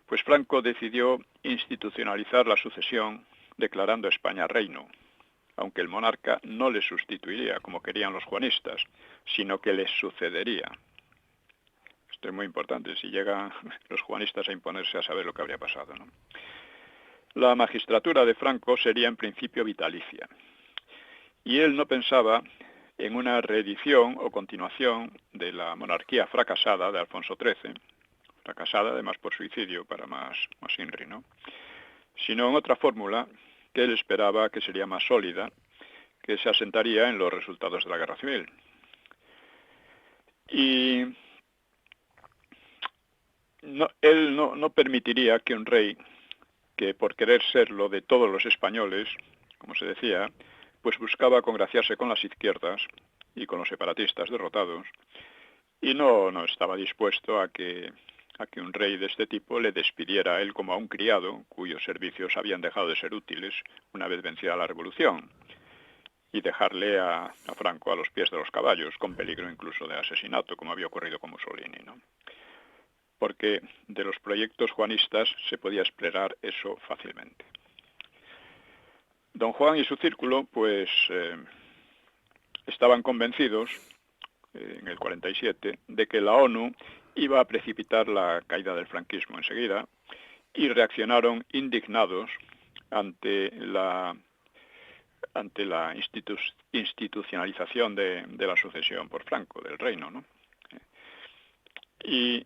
pues Franco decidió institucionalizar la sucesión declarando a España reino, aunque el monarca no le sustituiría, como querían los juanistas, sino que le sucedería. Esto es muy importante, si llegan los juanistas a imponerse, a saber lo que habría pasado, ¿no? La magistratura de Franco sería en principio vitalicia, y él no pensaba en una reedición o continuación de la monarquía fracasada de Alfonso XIII, fracasada además por suicidio para más INRI, ¿no? Sino en otra fórmula que él esperaba que sería más sólida, que se asentaría en los resultados de la Guerra Civil. Y él no permitiría que un rey, que por querer serlo de todos los españoles, como se decía, pues buscaba congraciarse con las izquierdas y con los separatistas derrotados, y no estaba dispuesto a que un rey de este tipo le despidiera a él como a un criado cuyos servicios habían dejado de ser útiles una vez vencida la revolución, y dejarle a Franco a los pies de los caballos, con peligro incluso de asesinato, como había ocurrido con Mussolini, ¿no? Porque de los proyectos juanistas se podía esperar eso fácilmente. Don Juan y su círculo, pues, estaban convencidos, en el 47, de que la ONU iba a precipitar la caída del franquismo enseguida, y reaccionaron indignados ante la institucionalización de la sucesión por Franco, del reino, ¿no? Y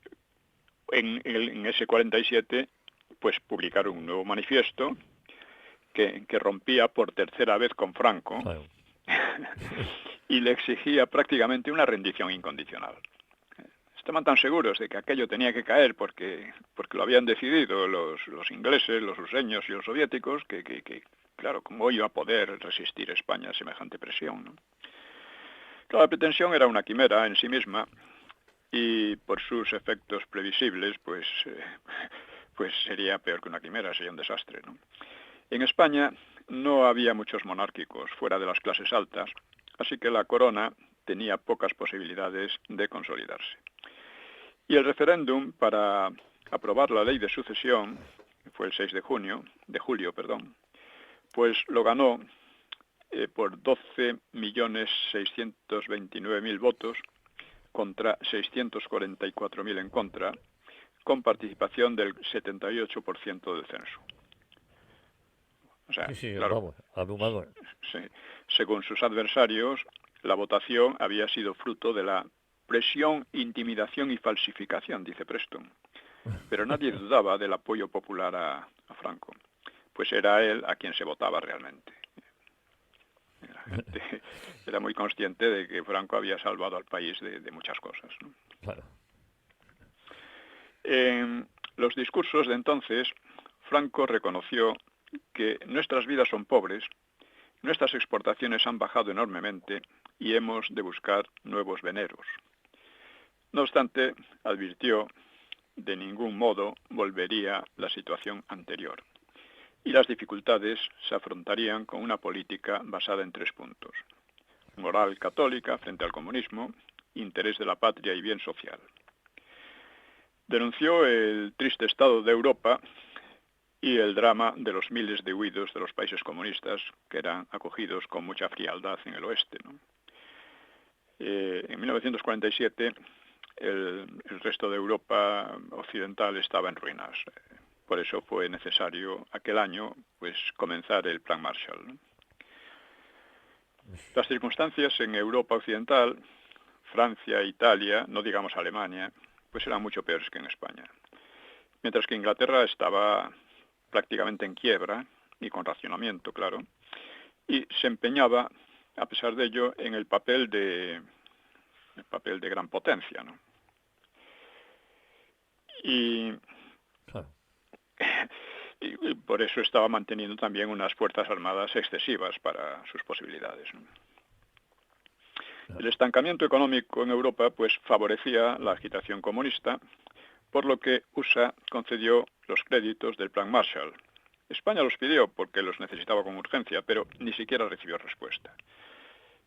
en ese 47, pues publicaron un nuevo manifiesto que rompía por tercera vez con Franco, Claro. y le exigía prácticamente una rendición incondicional. Estaban tan seguros de que aquello tenía que caer porque lo habían decidido los ingleses, los ruseños y los soviéticos, que claro, ¿cómo iba a poder resistir España a semejante presión, ¿no? Claro, la pretensión era una quimera en sí misma, y por sus efectos previsibles, pues sería peor que una quimera, sería un desastre, ¿no? En España no había muchos monárquicos fuera de las clases altas, así que la corona tenía pocas posibilidades de consolidarse. Y el referéndum para aprobar la ley de sucesión, que fue el 6 de julio, pues lo ganó por 12.629.000 votos contra 644.000 en contra, con participación del 78% del censo. O sea, Sí, claro, vamos, abrumador. sí, según sus adversarios, la votación había sido fruto de la presión, intimidación y falsificación, dice Preston. Pero nadie dudaba del apoyo popular a Franco, pues era él a quien se votaba realmente. La gente era muy consciente de que Franco había salvado al país de muchas cosas, ¿no? Claro. En los discursos de entonces, Franco reconoció que nuestras vidas son pobres, nuestras exportaciones han bajado enormemente y hemos de buscar nuevos veneros. No obstante, advirtió, de ningún modo volvería la situación anterior, y las dificultades se afrontarían con una política basada en 3 puntos: moral católica frente al comunismo, interés de la patria y bien social. Denunció el triste estado de Europa y el drama de los miles de huidos de los países comunistas que eran acogidos con mucha frialdad en el oeste, ¿no? En 1947 el resto de Europa occidental estaba en ruinas. Por eso fue necesario aquel año pues comenzar el Plan Marshall, ¿no? Las circunstancias en Europa occidental, Francia, Italia, no digamos Alemania, pues eran mucho peores que en España. Mientras que Inglaterra estaba prácticamente en quiebra, y con racionamiento, claro, y se empeñaba, a pesar de ello, en el papel de gran potencia, ¿no? Y Claro. y por eso estaba manteniendo también unas fuerzas armadas excesivas para sus posibilidades, ¿no? El estancamiento económico en Europa pues favorecía la agitación comunista, por lo que USA concedió los créditos del Plan Marshall. España los pidió porque los necesitaba con urgencia, pero ni siquiera recibió respuesta.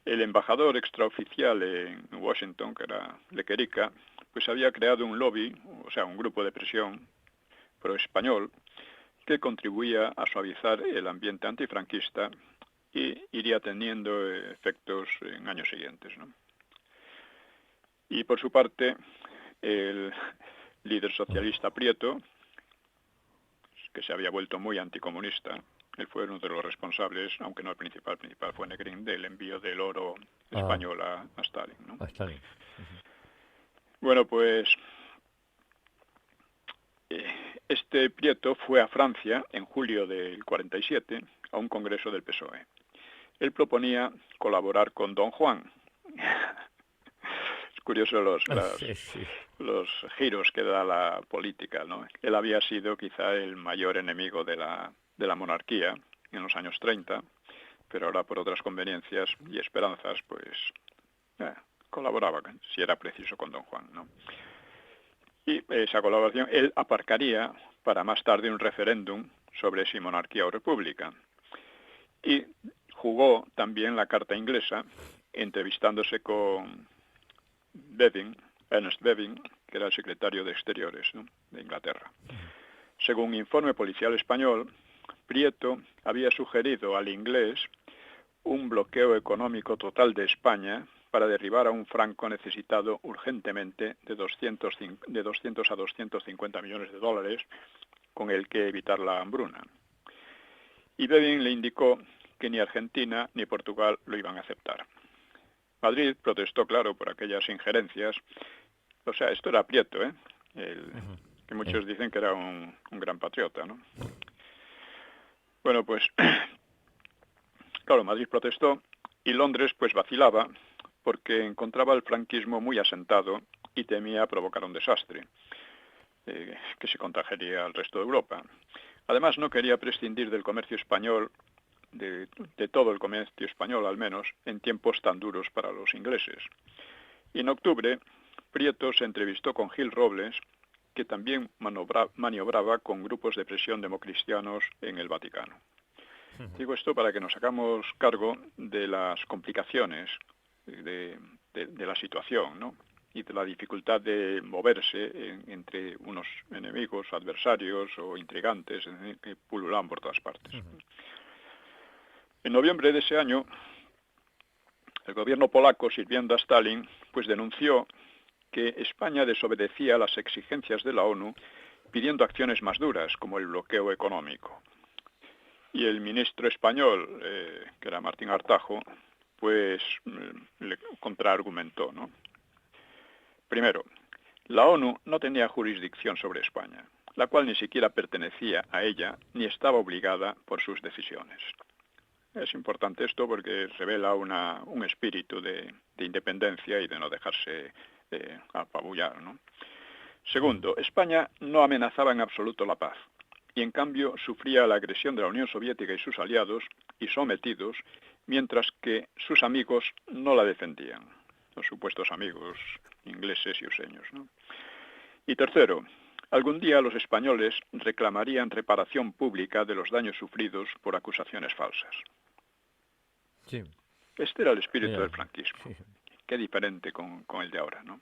El embajador extraoficial en Washington, que era Lequerica, pues había creado un lobby, o sea, un grupo de presión pro-español, que contribuía a suavizar el ambiente antifranquista y iría teniendo efectos en años siguientes, ¿no? Y por su parte, el líder socialista Prieto, que se había vuelto muy anticomunista, él fue uno de los responsables, aunque no el principal fue Negrín, del envío del oro español a Stalin, ¿no? A Stalin. Bueno, pues este Prieto fue a Francia en julio del 47 a un congreso del PSOE. Él proponía colaborar con Don Juan. Es curioso los giros que da la política, ¿no? Él había sido quizá el mayor enemigo de la monarquía en los años 30, pero ahora por otras conveniencias y esperanzas, pues colaboraba, si era preciso, con Don Juan, ¿no? Y esa colaboración él aparcaría para más tarde un referéndum sobre si monarquía o república. Y jugó también la carta inglesa, entrevistándose con Ernest Bevin, que era el secretario de Exteriores, ¿no?, de Inglaterra. Según informe policial español, Prieto había sugerido al inglés un bloqueo económico total de España para derribar a un Franco necesitado urgentemente de 200 a 250 millones de dólares, con el que evitar la hambruna. Y Bevin le indicó que ni Argentina ni Portugal lo iban a aceptar. Madrid protestó, claro, por aquellas injerencias. O sea, esto era Prieto, que muchos dicen que era un gran patriota, ¿no? Bueno, pues, claro, Madrid protestó y Londres pues vacilaba porque encontraba el franquismo muy asentado y temía provocar un desastre que se contagiaría al resto de Europa. Además, no quería prescindir del comercio español, de todo el comercio español al menos, en tiempos tan duros para los ingleses. Y en octubre, Prieto se entrevistó con Gil Robles, que también maniobraba con grupos de presión democristianos en el Vaticano. Digo esto para que nos hagamos cargo de las complicaciones de la situación, ¿no? Y de la dificultad de moverse entre unos enemigos, adversarios o intrigantes que pululan por todas partes. En noviembre de ese año, el gobierno polaco, sirviendo a Stalin, pues denunció que España desobedecía las exigencias de la ONU pidiendo acciones más duras, como el bloqueo económico. Y el ministro español, que era Martín Artajo, pues le contraargumentó, ¿no? Primero, la ONU no tenía jurisdicción sobre España, la cual ni siquiera pertenecía a ella ni estaba obligada por sus decisiones. Es importante esto porque revela un espíritu de independencia y de no dejarse apabullar, ¿no? Segundo, España no amenazaba en absoluto la paz y en cambio sufría la agresión de la Unión Soviética y sus aliados y sometidos, mientras que sus amigos no la defendían, los supuestos amigos ingleses y useños, ¿no? Y tercero, algún día los españoles reclamarían reparación pública de los daños sufridos por acusaciones falsas. Sí. Este era el espíritu del franquismo. Sí. Qué diferente con el de ahora, ¿no?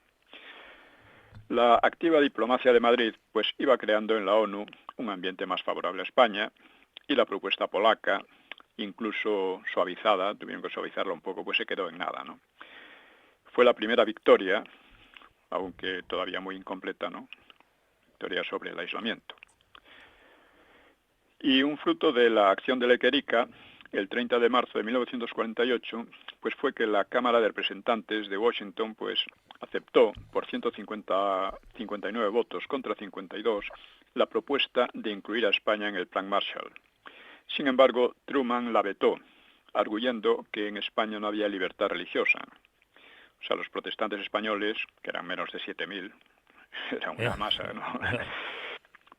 La activa diplomacia de Madrid pues iba creando en la ONU un ambiente más favorable a España y la propuesta polaca, incluso suavizada, tuvieron que suavizarla un poco, pues se quedó en nada, ¿no? Fue la primera victoria, aunque todavía muy incompleta, ¿no? Victoria sobre el aislamiento. Y un fruto de la acción de Lequerica, el 30 de marzo de 1948, pues fue que la Cámara de Representantes de Washington pues aceptó por 159 votos contra 52 la propuesta de incluir a España en el Plan Marshall. Sin embargo, Truman la vetó, arguyendo que en España no había libertad religiosa. O sea, los protestantes españoles, que eran menos de 7.000, era una masa, ¿no?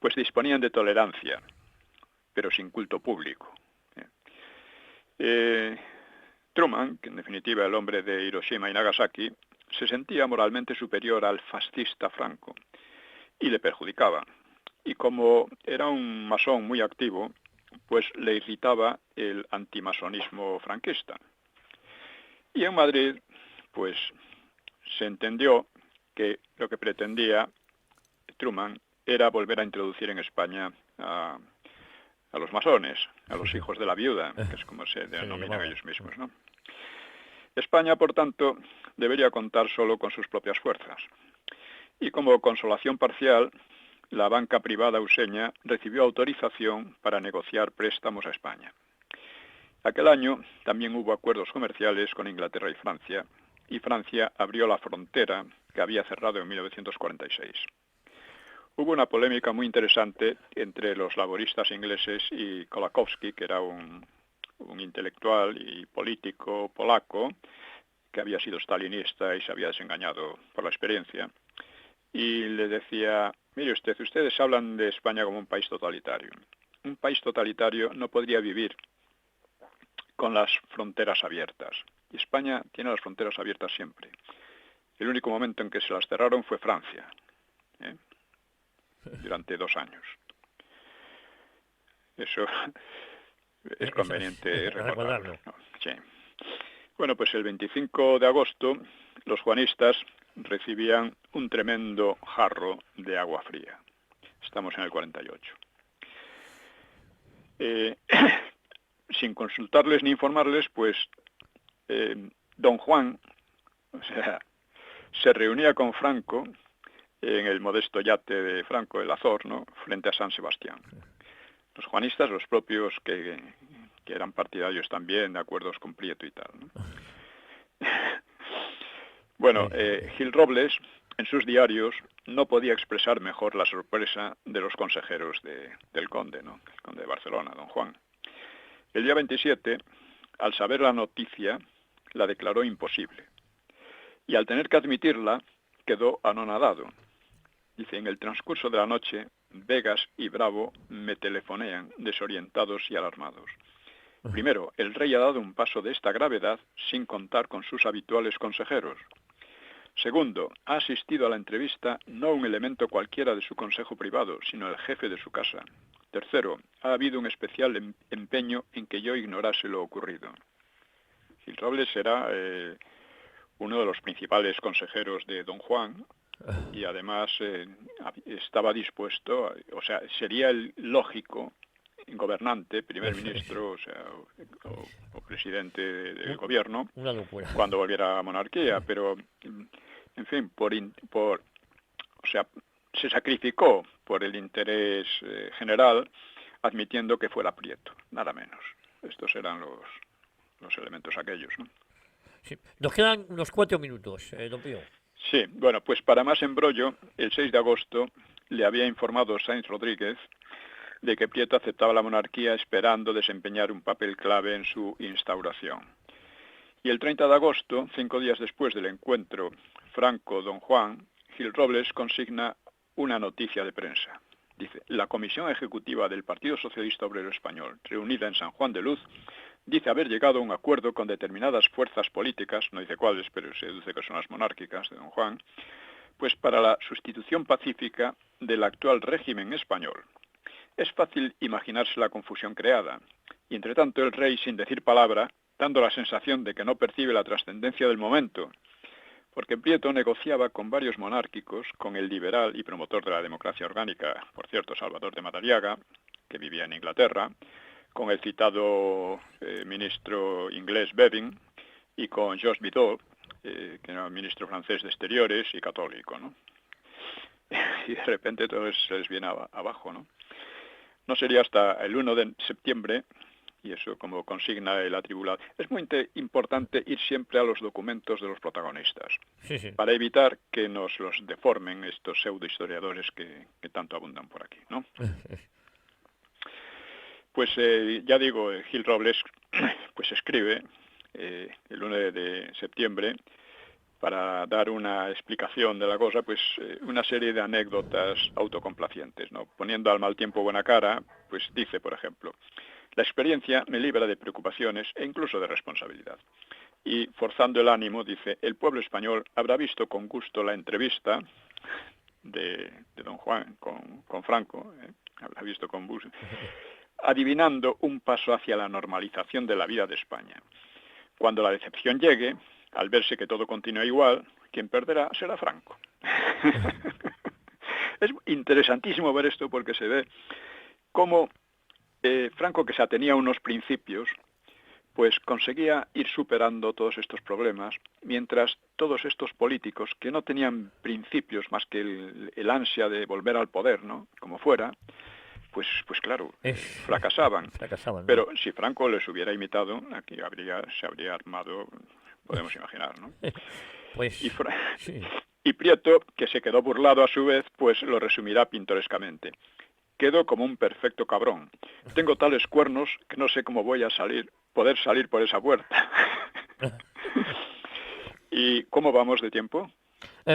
Pues disponían de tolerancia, pero sin culto público. Truman, que en definitiva el hombre de Hiroshima y Nagasaki, se sentía moralmente superior al fascista Franco y le perjudicaba. Y como era un masón muy activo, pues le irritaba el antimasonismo franquista. Y en Madrid, pues se entendió que lo que pretendía Truman era volver a introducir en España a los masones, a los hijos de la viuda, que es como se denominan ellos mismos, ¿no? España, por tanto, debería contar solo con sus propias fuerzas. Y como consolación parcial, la banca privada useña recibió autorización para negociar préstamos a España. Aquel año también hubo acuerdos comerciales con Inglaterra y Francia abrió la frontera que había cerrado en 1946. Hubo una polémica muy interesante entre los laboristas ingleses y Kolakowski, que era un intelectual y político polaco que había sido stalinista y se había desengañado por la experiencia. Y le decía, mire usted, ustedes hablan de España como un país totalitario. Un país totalitario no podría vivir con las fronteras abiertas. Y España tiene las fronteras abiertas siempre. El único momento en que se las cerraron fue Francia, durante 2 años. Eso es conveniente recordarlo, ¿no? Sí. Bueno, pues el 25 de agosto los juanistas recibían un tremendo jarro de agua fría. Estamos en el 48. Sin consultarles ni informarles, pues don Juan, o sea, se reunía con Franco en el modesto yate de Franco, el Azor, ¿no?, frente a San Sebastián. Los juanistas, los propios que eran partidarios también de acuerdos con Prieto y tal, ¿no? Bueno, Gil Robles, en sus diarios, no podía expresar mejor la sorpresa de los consejeros del conde, ¿no?, el conde de Barcelona, don Juan. El día 27, al saber la noticia, la declaró imposible. Y al tener que admitirla, quedó anonadado. Dice, en el transcurso de la noche, Vegas y Bravo me telefonean, desorientados y alarmados. Primero, el rey ha dado un paso de esta gravedad sin contar con sus habituales consejeros. Segundo, ha asistido a la entrevista no un elemento cualquiera de su consejo privado, sino el jefe de su casa. Tercero, ha habido un especial empeño en que yo ignorase lo ocurrido. Gil Robles era uno de los principales consejeros de Don Juan y además estaba dispuesto, o sea, sería el lógico gobernante, primer ministro, o sea, o presidente del gobierno, Una locura. cuando volviera a monarquía, pero en fin, o sea, se sacrificó por el interés general, admitiendo que fuera Prieto, nada menos. Estos eran los elementos aquellos, ¿no? Sí. Nos quedan unos 4 minutos, don Pío. Sí, bueno, pues para más embrollo, el 6 de agosto le había informado Sáenz Rodríguez de que Prieto aceptaba la monarquía esperando desempeñar un papel clave en su instauración. Y el 30 de agosto, 5 días después del encuentro Franco-Don Juan, Gil Robles consigna una noticia de prensa. Dice, la Comisión Ejecutiva del Partido Socialista Obrero Español, reunida en San Juan de Luz, dice haber llegado a un acuerdo con determinadas fuerzas políticas, no dice cuáles, pero se deduce que son las monárquicas de Don Juan, pues para la sustitución pacífica del actual régimen español. Es fácil imaginarse la confusión creada, y entre tanto el rey, sin decir palabra, dando la sensación de que no percibe la trascendencia del momento, porque Prieto negociaba con varios monárquicos, con el liberal y promotor de la democracia orgánica, por cierto, Salvador de Madariaga, que vivía en Inglaterra, con el citado ministro inglés Bevin y con Georges Bidault, que era ministro francés de Exteriores y católico, ¿no? Y de repente todo se les viene abajo, ¿no? No sería hasta el 1 de septiembre, y eso como consigna el atribulado. Es muy importante ir siempre a los documentos de los protagonistas, Sí, sí. para evitar que nos los deformen estos pseudohistoriadores que tanto abundan por aquí, ¿no? Pues ya digo, Gil Robles pues escribe el 1 de septiembre para dar una explicación de la cosa, pues una serie de anécdotas autocomplacientes, ¿no? Poniendo al mal tiempo buena cara, pues dice, por ejemplo, la experiencia me libra de preocupaciones e incluso de responsabilidad. Y forzando el ánimo, dice, el pueblo español habrá visto con gusto la entrevista de Don Juan con Franco, habrá visto con gusto, adivinando un paso hacia la normalización de la vida de España. Cuando la decepción llegue, al verse que todo continúa igual, quien perderá será Franco. Es interesantísimo ver esto porque se ve cómo Franco, que se atenía a unos principios, pues conseguía ir superando todos estos problemas, mientras todos estos políticos que no tenían principios más que el ansia de volver al poder, ¿no? Como fuera, pues claro, fracasaban. Fracasaban, ¿no? Pero si Franco les hubiera imitado, aquí se habría armado, podemos imaginar, ¿no? Pues sí. Y Prieto, que se quedó burlado a su vez, pues lo resumirá pintorescamente. Quedo como un perfecto cabrón. Tengo tales cuernos que no sé cómo voy a poder salir por esa puerta. ¿Y cómo vamos de tiempo?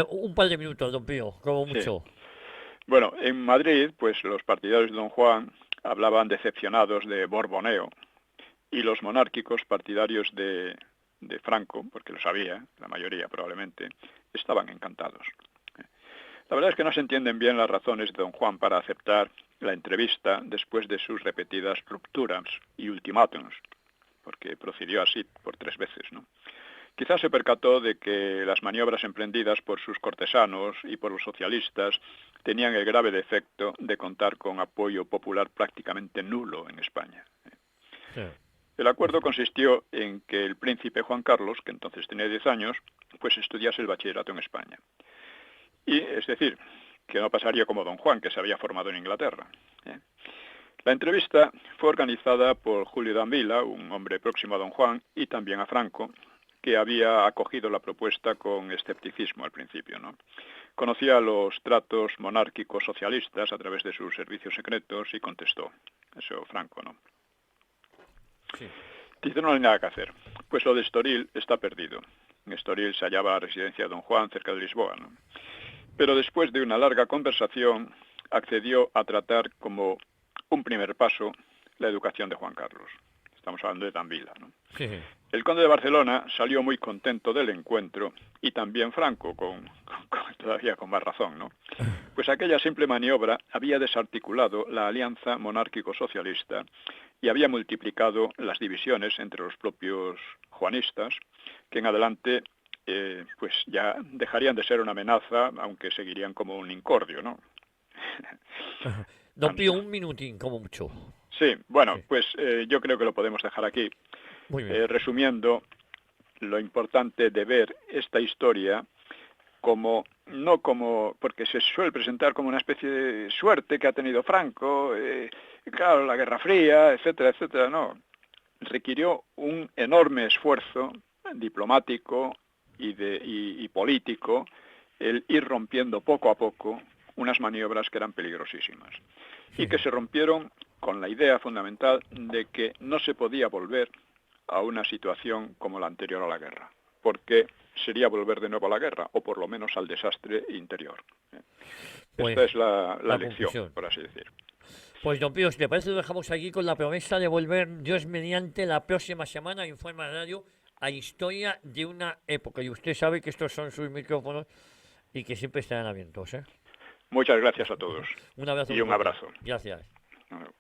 Un par de minutos, don Pío, como mucho. Sí. Bueno, en Madrid, pues los partidarios de Don Juan hablaban decepcionados de Borboneo y los monárquicos partidarios de Franco, porque lo sabía, la mayoría probablemente, estaban encantados. La verdad es que no se entienden bien las razones de Don Juan para aceptar la entrevista después de sus repetidas rupturas y ultimátums, porque procedió así por 3 veces, ¿no? Quizás se percató de que las maniobras emprendidas por sus cortesanos y por los socialistas tenían el grave defecto de contar con apoyo popular prácticamente nulo en España. Sí. El acuerdo consistió en que el príncipe Juan Carlos, que entonces tenía 10 años, pues estudiase el bachillerato en España. Y, es decir, que no pasaría como Don Juan, que se había formado en Inglaterra. La entrevista fue organizada por Julio Dávila, un hombre próximo a Don Juan, y también a Franco, que había acogido la propuesta con escepticismo al principio, ¿no? Conocía los tratos monárquicos socialistas a través de sus servicios secretos y contestó. Eso Franco, ¿no? Sí. Dice, no hay nada que hacer. Pues lo de Estoril está perdido. En Estoril se hallaba la residencia de Don Juan, cerca de Lisboa, ¿no? Pero después de una larga conversación, accedió a tratar como un primer paso la educación de Juan Carlos. Estamos hablando de Danvila, ¿no? Sí. El conde de Barcelona salió muy contento del encuentro y también Franco, todavía con más razón, ¿no? Pues aquella simple maniobra había desarticulado la alianza monárquico-socialista y había multiplicado las divisiones entre los propios juanistas, que en adelante pues ya dejarían de ser una amenaza, aunque seguirían como un incordio, ¿no? Don Pío, un minutín, como mucho. Sí, bueno, Sí. pues yo creo que lo podemos dejar aquí. Muy bien. Resumiendo, lo importante de ver esta historia no como, porque se suele presentar como una especie de suerte que ha tenido Franco, claro, la Guerra Fría, etcétera, etcétera, no. Requirió un enorme esfuerzo diplomático y político el ir rompiendo poco a poco unas maniobras que eran peligrosísimas y que se rompieron con la idea fundamental de que no se podía volver a una situación como la anterior a la guerra, porque sería volver de nuevo a la guerra, o por lo menos al desastre interior. Pues, Esta es la lección, conclusión. por así decir. Pues, don Pío, si te parece, lo dejamos aquí con la promesa de volver, Dios mediante, la próxima semana en Forma Radio a Historia de una época. Y usted sabe que estos son sus micrófonos y que siempre estarán abiertos, ¿eh? Muchas gracias a todos Un abrazo y muy un fuerte. abrazo. Gracias. Hasta luego.